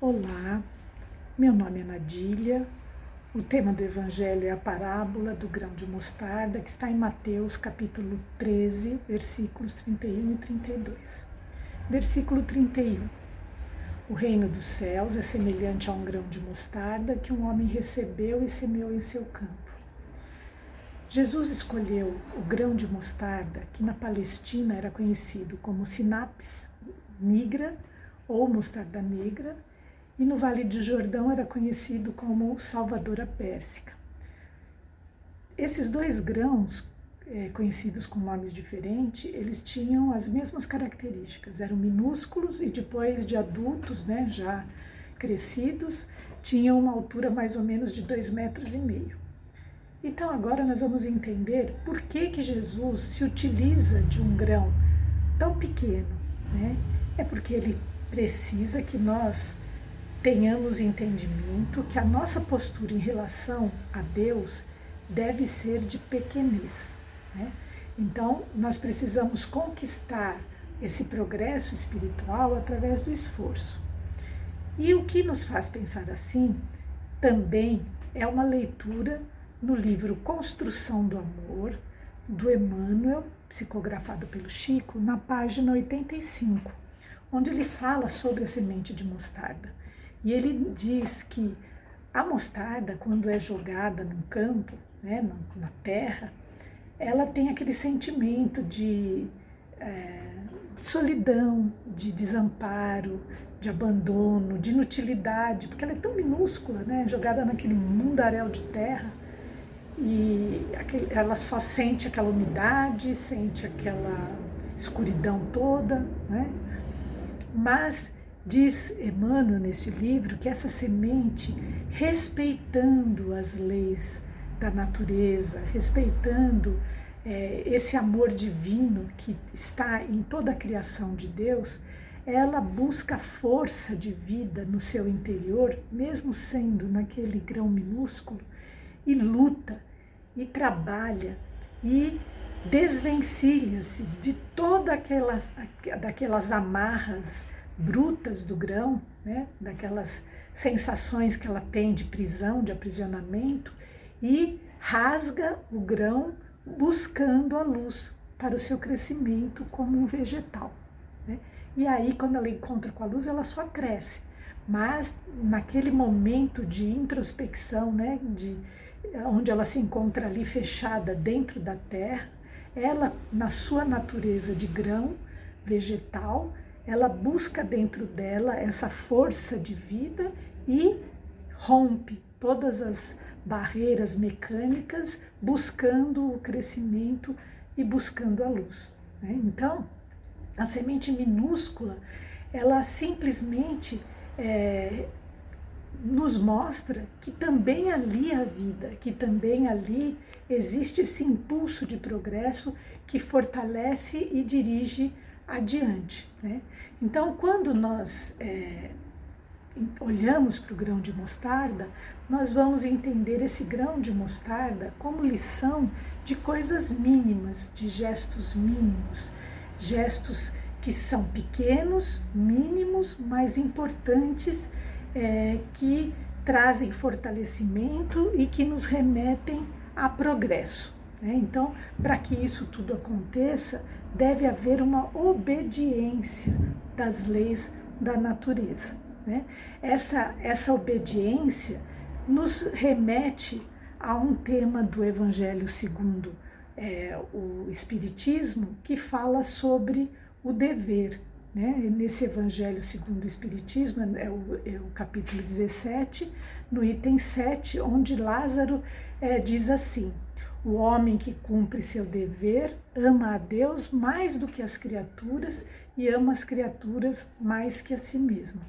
Olá, meu nome é Nadília. O tema do Evangelho é a parábola do grão de mostarda, que está em Mateus capítulo 13, versículos 31 e 32. Versículo 31. O reino dos céus é semelhante a um grão de mostarda que um homem recebeu e semeou em seu campo. Jesus escolheu o grão de mostarda, que na Palestina era conhecido como Sinapis nigra ou mostarda negra, e no Vale do Jordão era conhecido como salvadora pérsica. Esses dois grãos, conhecidos com nomes diferentes, eles tinham as mesmas características, eram minúsculos e depois de adultos, já crescidos, tinham uma altura mais ou menos de 2,5 metros. Então agora nós vamos entender por que Jesus se utiliza de um grão tão pequeno, É porque ele precisa que nós tenhamos entendimento que a nossa postura em relação a Deus deve ser de pequenez. Então, nós precisamos conquistar esse progresso espiritual através do esforço. E o que nos faz pensar assim também é uma leitura no livro Construção do Amor, do Emmanuel, psicografado pelo Chico, na página 85, onde ele fala sobre a semente de mostarda. E ele diz que a mostarda, quando é jogada num campo, na terra, ela tem aquele sentimento de solidão, de desamparo, de abandono, de inutilidade, porque ela é tão minúscula, jogada naquele mundaréu de terra, e ela só sente aquela umidade, sente aquela escuridão toda, Mas diz Emmanuel nesse livro que essa semente, respeitando as leis da natureza, respeitando esse amor divino que está em toda a criação de Deus, ela busca força de vida no seu interior, mesmo sendo naquele grão minúsculo, e luta, e trabalha, e desvencilha-se de todas daquelas amarras brutas do grão, daquelas sensações que ela tem de prisão, de aprisionamento, e rasga o grão buscando a luz para o seu crescimento como um vegetal. E aí, quando ela encontra com a luz, ela só cresce. Mas naquele momento de introspecção, onde ela se encontra ali fechada dentro da terra, ela, na sua natureza de grão vegetal, ela busca dentro dela essa força de vida e rompe todas as barreiras mecânicas, buscando o crescimento e buscando a luz. Então, a semente minúscula, ela simplesmente nos mostra que também ali há vida, que também ali existe esse impulso de progresso que fortalece e dirige adiante. Então, quando nós olhamos para o grão de mostarda, nós vamos entender esse grão de mostarda como lição de coisas mínimas, de gestos mínimos, gestos que são pequenos, mínimos, mas importantes, que trazem fortalecimento e que nos remetem a progresso. Então, para que isso tudo aconteça, deve haver uma obediência das leis da natureza. Essa obediência nos remete a um tema do Evangelho segundo o Espiritismo, que fala sobre o dever. Nesse Evangelho segundo o Espiritismo, é o capítulo 17, no item 7, onde Lázaro diz assim: o homem que cumpre seu dever ama a Deus mais do que as criaturas e ama as criaturas mais que a si mesmo.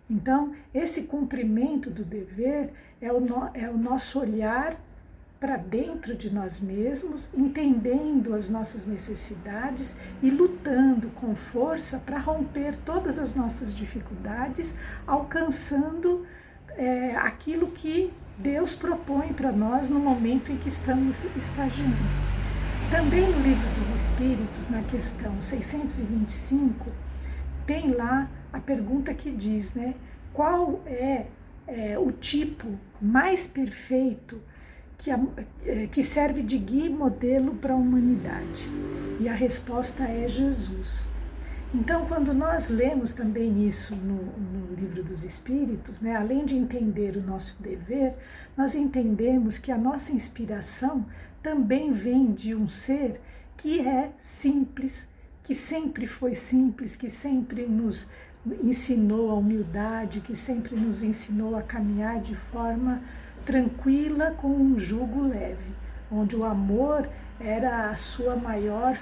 Então, esse cumprimento do dever é o nosso olhar para dentro de nós mesmos, entendendo as nossas necessidades e lutando com força para romper todas as nossas dificuldades, alcançando aquilo que Deus propõe para nós no momento em que estamos estagiando. Também no Livro dos Espíritos, na questão 625, tem lá a pergunta que diz, qual o tipo mais perfeito que serve de guia e modelo para a humanidade? E a resposta é Jesus. Então, quando nós lemos também isso no Livro dos Espíritos, né, além de entender o nosso dever, nós entendemos que a nossa inspiração também vem de um ser que é simples, que sempre foi simples, que sempre nos ensinou a humildade, que sempre nos ensinou a caminhar de forma tranquila, com um jugo leve, onde o amor era a sua maior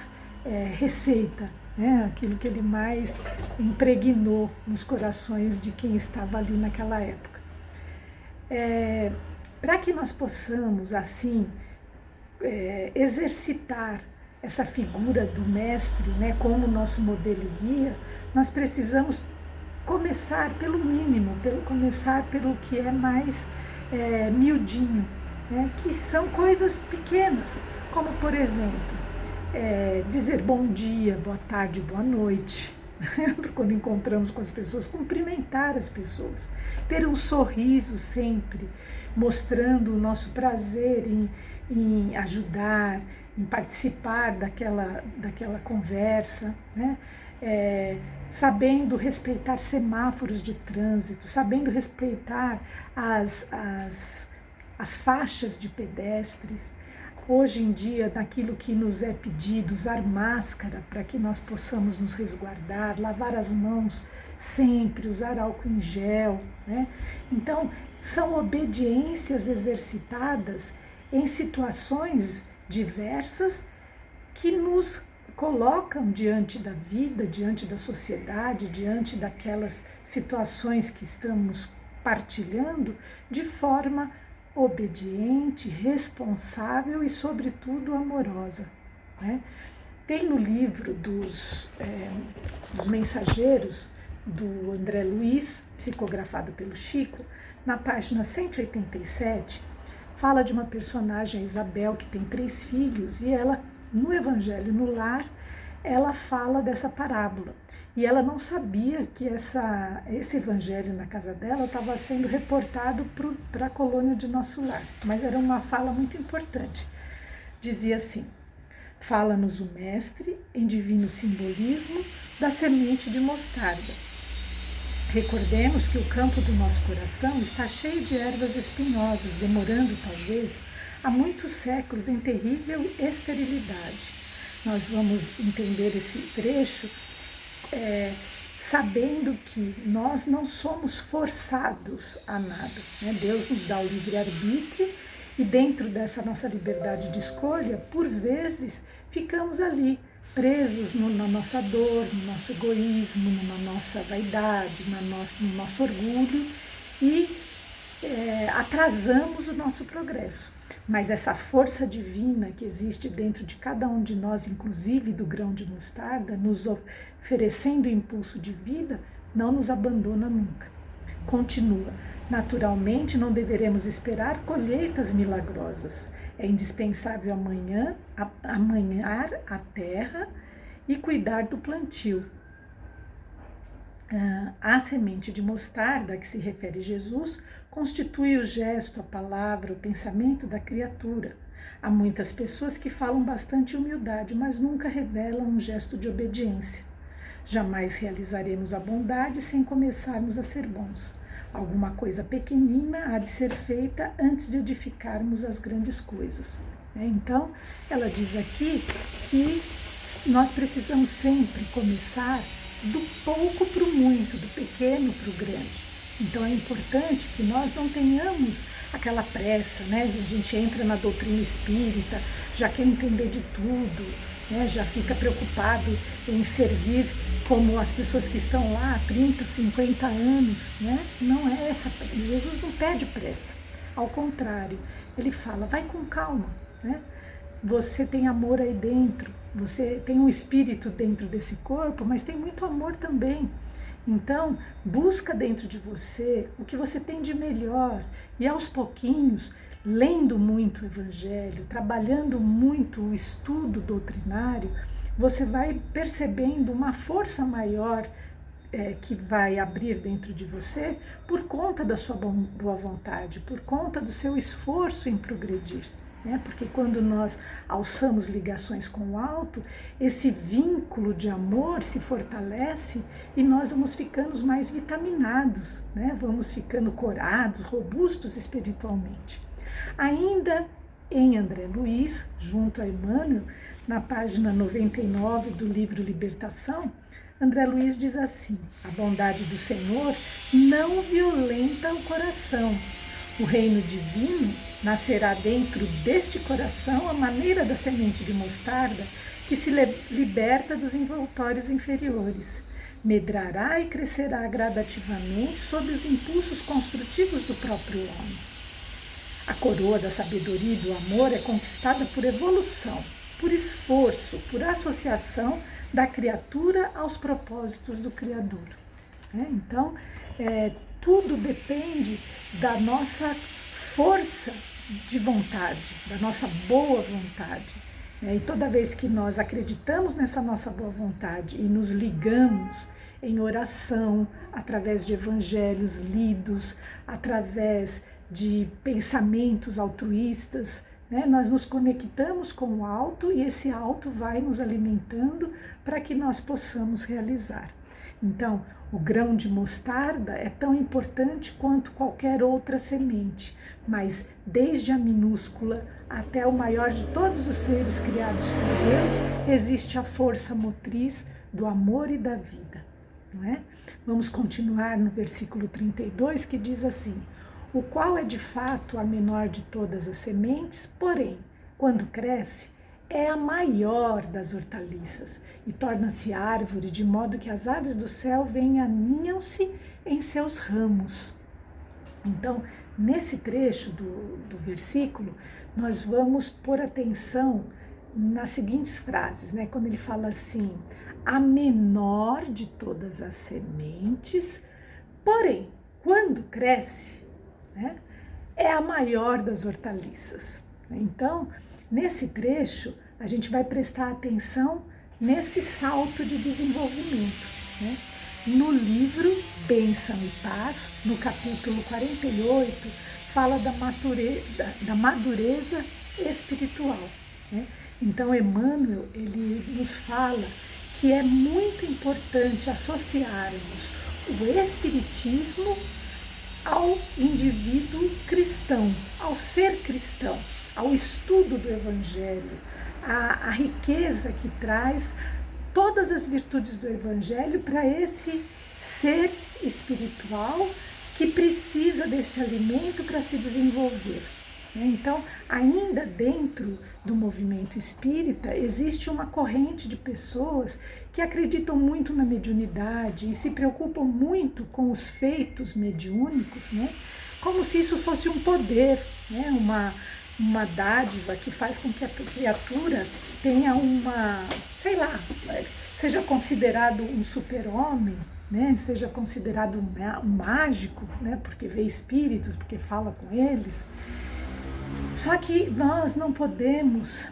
receita, né? Aquilo que ele mais impregnou nos corações de quem estava ali naquela época. Para que nós possamos, assim, exercitar essa figura do mestre, né, como nosso modelo e guia, nós precisamos começar pelo mínimo, começar pelo que é mais miudinho, né, que são coisas pequenas, como, por exemplo, dizer bom dia, boa tarde, boa noite, quando encontramos com as pessoas, cumprimentar as pessoas, ter um sorriso sempre, mostrando o nosso prazer em ajudar, em participar daquela conversa, né? Sabendo respeitar semáforos de trânsito, sabendo respeitar as faixas de pedestres. Hoje em dia, naquilo que nos é pedido, usar máscara para que nós possamos nos resguardar, lavar as mãos sempre, usar álcool em gel, né? Então, são obediências exercitadas em situações diversas que nos colocam diante da vida, diante da sociedade, diante daquelas situações que estamos partilhando de forma obediente, responsável e, sobretudo, amorosa, né? Tem no livro dos Mensageiros, do André Luiz, psicografado pelo Chico, na página 187, fala de uma personagem, Isabel, que tem 3 filhos, e ela, no Evangelho no Lar, ela fala dessa parábola. E ela não sabia que esse evangelho na casa dela estava sendo reportado para a colônia de Nosso Lar. Mas era uma fala muito importante. Dizia assim: fala-nos o mestre, em divino simbolismo, da semente de mostarda. Recordemos que o campo do nosso coração está cheio de ervas espinhosas, demorando, talvez, há muitos séculos em terrível esterilidade. Nós vamos entender esse trecho sabendo que nós não somos forçados a nada, né? Deus nos dá o livre-arbítrio e dentro dessa nossa liberdade de escolha, por vezes, ficamos ali presos na nossa dor, no nosso egoísmo, na nossa vaidade, no nosso orgulho e atrasamos o nosso progresso. Mas essa força divina que existe dentro de cada um de nós, inclusive do grão de mostarda, nos oferecendo impulso de vida, não nos abandona nunca. Continua. Naturalmente, não deveremos esperar colheitas milagrosas. É indispensável amanhar a terra e cuidar do plantio. A semente de mostarda, a que se refere Jesus, constitui o gesto, a palavra, o pensamento da criatura. Há muitas pessoas que falam bastante humildade, mas nunca revelam um gesto de obediência. Jamais realizaremos a bondade sem começarmos a ser bons. Alguma coisa pequenina há de ser feita antes de edificarmos as grandes coisas. Então, ela diz aqui que nós precisamos sempre começar do pouco para o muito, do pequeno para o grande. Então é importante que nós não tenhamos aquela pressa, né? A gente entra na doutrina espírita, já quer entender de tudo, né? Já fica preocupado em servir como as pessoas que estão lá há 30, 50 anos, né? Não é essa. Jesus não pede pressa, ao contrário, ele fala, vai com calma, né? Você tem amor aí dentro, você tem um espírito dentro desse corpo, mas tem muito amor também. Então, busca dentro de você o que você tem de melhor e aos pouquinhos, lendo muito o Evangelho, trabalhando muito o estudo doutrinário, você vai percebendo uma força maior que vai abrir dentro de você por conta da sua boa vontade, por conta do seu esforço em progredir. Porque quando nós alçamos ligações com o alto, esse vínculo de amor se fortalece e nós vamos ficando mais vitaminados, vamos ficando corados, robustos espiritualmente. Ainda em André Luiz, junto a Emmanuel, na página 99 do livro Libertação, André Luiz diz assim: a bondade do Senhor não violenta o coração. O reino divino nascerá dentro deste coração à maneira da semente de mostarda que se liberta dos envoltórios inferiores. Medrará e crescerá gradativamente sob os impulsos construtivos do próprio homem. A coroa da sabedoria e do amor é conquistada por evolução, por esforço, por associação da criatura aos propósitos do Criador. Então, tudo depende da nossa força de vontade, da nossa boa vontade. E toda vez que nós acreditamos nessa nossa boa vontade e nos ligamos em oração, através de evangelhos lidos, através de pensamentos altruístas, nós nos conectamos com o alto e esse alto vai nos alimentando para que nós possamos realizar. Então, o grão de mostarda é tão importante quanto qualquer outra semente, mas desde a minúscula até o maior de todos os seres criados por Deus, existe a força motriz do amor e da vida, não é? Vamos continuar no versículo 32, que diz assim: o qual é de fato a menor de todas as sementes, porém, quando cresce, é a maior das hortaliças e torna-se árvore, de modo que as aves do céu vêm e aninham-se em seus ramos. Então, nesse trecho do versículo, nós vamos pôr atenção nas seguintes frases, quando ele fala assim: a menor de todas as sementes, porém, quando cresce, é a maior das hortaliças. Então, nesse trecho, a gente vai prestar atenção nesse salto de desenvolvimento. No livro Bênção e Paz, no capítulo 48, fala da madureza espiritual. Então, Emmanuel, ele nos fala que é muito importante associarmos o espiritismo ao indivíduo cristão, ao ser cristão, ao estudo do Evangelho, a riqueza que traz todas as virtudes do Evangelho para esse ser espiritual que precisa desse alimento para se desenvolver. Então, ainda dentro do movimento espírita, existe uma corrente de pessoas que acreditam muito na mediunidade e se preocupam muito com os feitos mediúnicos, como se isso fosse um poder, uma dádiva que faz com que a criatura tenha seja considerado um super-homem, seja considerado um mágico, porque vê espíritos, porque fala com eles. Só que nós não podemos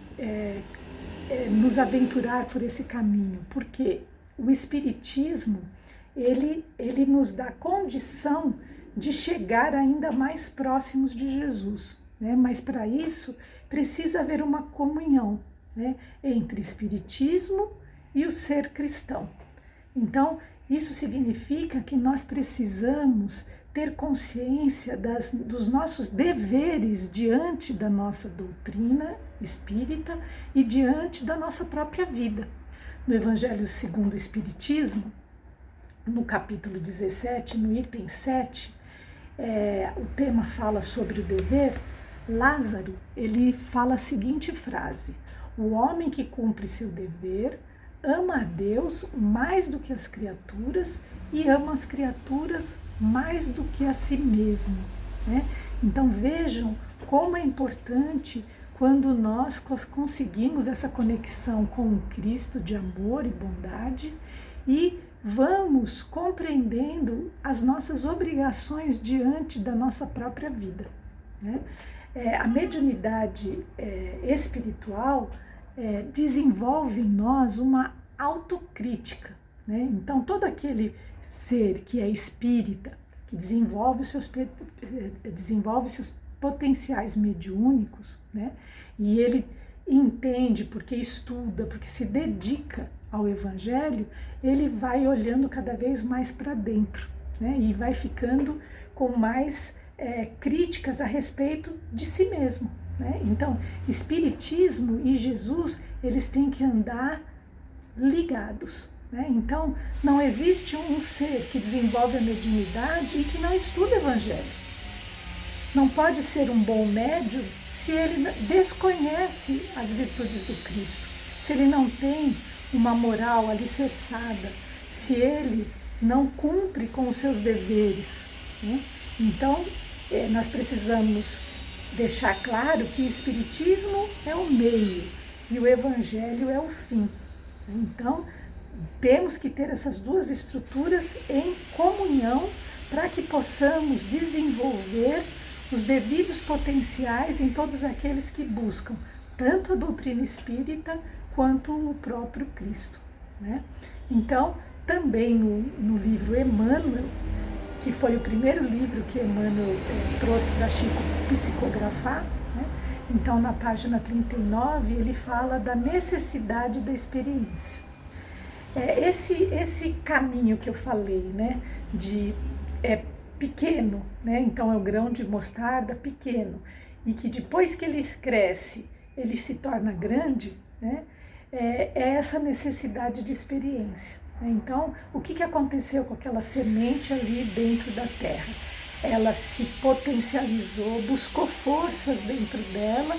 nos aventurar por esse caminho, porque o Espiritismo, ele nos dá condição de chegar ainda mais próximos de Jesus, mas para isso precisa haver uma comunhão, entre Espiritismo e o ser cristão. Então, isso significa que nós precisamos ter consciência dos nossos deveres diante da nossa doutrina espírita e diante da nossa própria vida. No Evangelho segundo o Espiritismo, no capítulo 17, no item 7, o tema fala sobre o dever. Lázaro, ele fala a seguinte frase: o homem que cumpre seu dever ama a Deus mais do que as criaturas e ama as criaturas mais do que a si mesmo. Então vejam como é importante quando nós conseguimos essa conexão com o Cristo de amor e bondade e vamos compreendendo as nossas obrigações diante da nossa própria vida. A mediunidade espiritual desenvolve em nós uma autocrítica, né? Então, todo aquele ser que é espírita, que desenvolve seus potenciais mediúnicos, né? E ele entende, porque estuda, porque se dedica ao Evangelho, ele vai olhando cada vez mais para dentro, né? E vai ficando com mais críticas a respeito de si mesmo, né? Então, Espiritismo e Jesus, eles têm que andar ligados, né? Então, não existe um ser que desenvolve a mediunidade e que não estuda o Evangelho. Não pode ser um bom médium se ele desconhece as virtudes do Cristo, se ele não tem uma moral alicerçada, se ele não cumpre com os seus deveres, né? Então, nós precisamos deixar claro que o Espiritismo é o meio e o Evangelho é o fim. Então, temos que ter essas duas estruturas em comunhão para que possamos desenvolver os devidos potenciais em todos aqueles que buscam tanto a doutrina espírita quanto o próprio Cristo, né? Então, também no livro Emmanuel, que foi o primeiro livro que Emmanuel trouxe para Chico psicografar, né? Então, na página 39, ele fala da necessidade da experiência. Esse caminho que eu falei, né, pequeno, né, então é o grão de mostarda pequeno, e que depois que ele cresce, ele se torna grande, né, é essa necessidade de experiência. Então, o que aconteceu com aquela semente ali dentro da terra? Ela se potencializou, buscou forças dentro dela,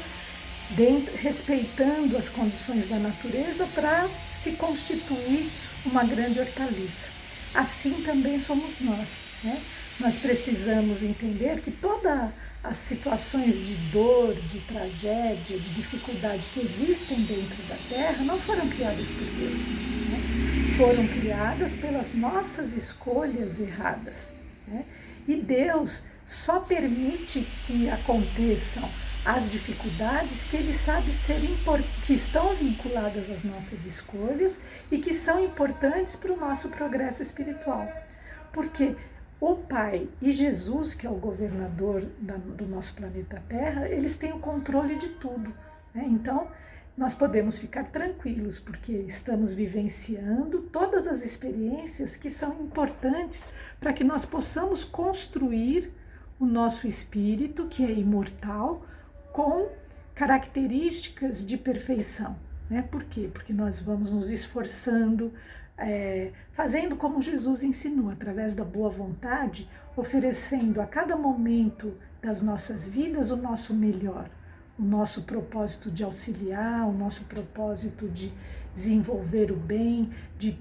respeitando as condições da natureza para se constituir uma grande hortaliça. Assim também somos nós, né? Nós precisamos entender que todas as situações de dor, de tragédia, de dificuldade que existem dentro da Terra não foram criadas por Deus, né? Foram criadas pelas nossas escolhas erradas, né? E Deus só permite que aconteçam as dificuldades que Ele sabe que estão vinculadas às nossas escolhas e que são importantes para o nosso progresso espiritual. Porque o Pai e Jesus, que é o governador do nosso planeta Terra, eles têm o controle de tudo, né? Então, nós podemos ficar tranquilos, porque estamos vivenciando todas as experiências que são importantes para que nós possamos construir o nosso espírito, que é imortal, com características de perfeição, né? Por quê? Porque nós vamos nos esforçando, fazendo como Jesus ensinou, através da boa vontade, oferecendo a cada momento das nossas vidas o nosso melhor, o nosso propósito de auxiliar, o nosso propósito de desenvolver o bem, de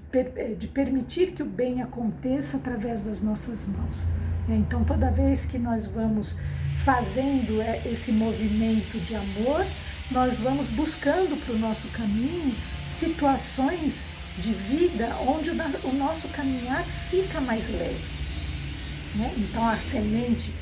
permitir que o bem aconteça através das nossas mãos. Então, toda vez que nós vamos fazendo esse movimento de amor, nós vamos buscando para o nosso caminho situações de vida onde o nosso caminhar fica mais leve, né? Então, a semente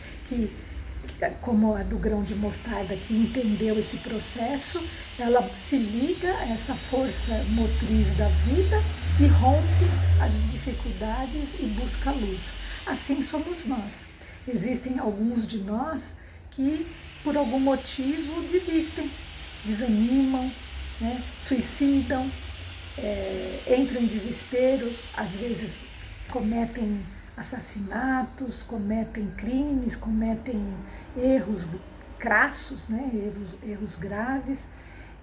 como a do grão de mostarda, que entendeu esse processo, ela se liga a essa força motriz da vida e rompe as dificuldades e busca a luz. Assim somos nós. Existem alguns de nós que, por algum motivo, desistem, desanimam, né? Suicidam, entram em desespero, às vezes cometem assassinatos, cometem crimes, cometem erros crassos, né? erros graves,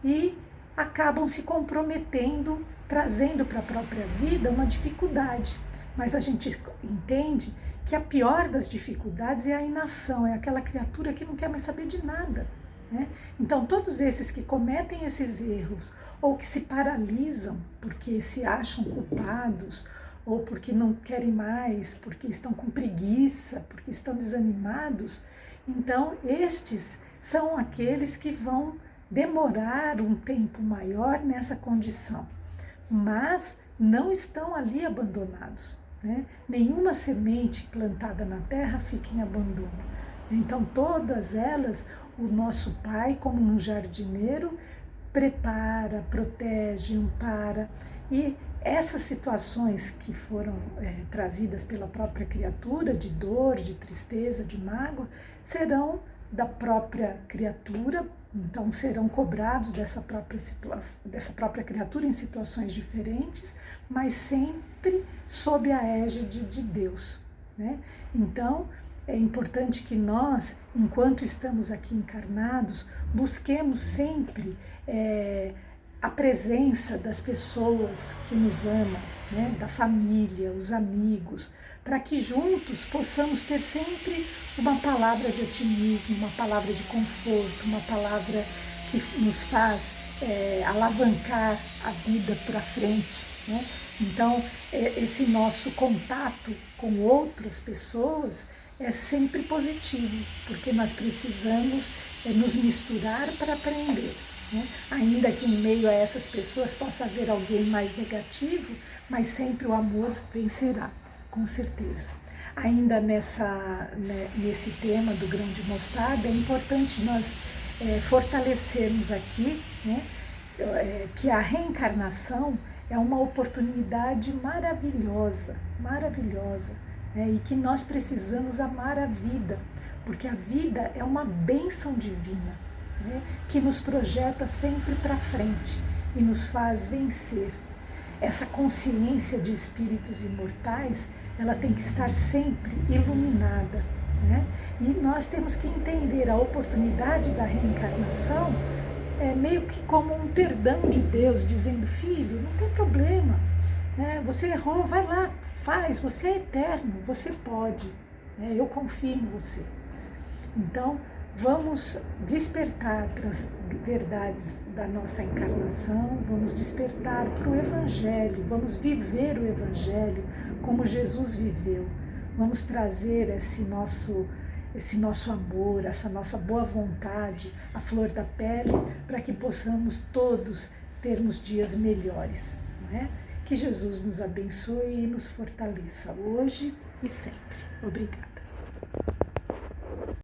e acabam se comprometendo, trazendo para a própria vida uma dificuldade. Mas a gente entende que a pior das dificuldades é a inação, é aquela criatura que não quer mais saber de nada, né? Então, todos esses que cometem esses erros, ou que se paralisam porque se acham culpados, ou porque não querem mais, porque estão com preguiça, porque estão desanimados, então estes são aqueles que vão demorar um tempo maior nessa condição, mas não estão ali abandonados, né? Nenhuma semente plantada na terra fica em abandono. Então, todas elas, o nosso Pai, como um jardineiro, prepara, protege, ampara, e essas situações que foram trazidas pela própria criatura, de dor, de tristeza, de mágoa, serão da própria criatura, então serão cobrados dessa própria criatura em situações diferentes, mas sempre sob a égide de Deus, né? Então, é importante que nós, enquanto estamos aqui encarnados, busquemos sempre a presença das pessoas que nos amam, né? Da família, os amigos, para que juntos possamos ter sempre uma palavra de otimismo, uma palavra de conforto, uma palavra que nos faz alavancar a vida para frente, né? Então, esse nosso contato com outras pessoas é sempre positivo, porque nós precisamos nos misturar para aprender, né? Ainda que em meio a essas pessoas possa haver alguém mais negativo, mas sempre o amor vencerá, com certeza. Ainda nesse tema do grão de mostarda, é importante nós fortalecermos aqui, né, que a reencarnação é uma oportunidade maravilhosa, maravilhosa, e que nós precisamos amar a vida, porque a vida é uma bênção divina, né, que nos projeta sempre para frente e nos faz vencer. Essa consciência de espíritos imortais, ela tem que estar sempre iluminada, né? E nós temos que entender a oportunidade da reencarnação meio que como um perdão de Deus, dizendo: filho, não tem problema, né? Você errou, vai lá, faz, você é eterno, você pode, né? Eu confio em você. Então, vamos despertar para as verdades da nossa encarnação, vamos despertar para o Evangelho, vamos viver o Evangelho como Jesus viveu. Vamos trazer esse nosso amor, essa nossa boa vontade, a flor da pele, para que possamos todos termos dias melhores, não é? Que Jesus nos abençoe e nos fortaleça hoje e sempre. Obrigada.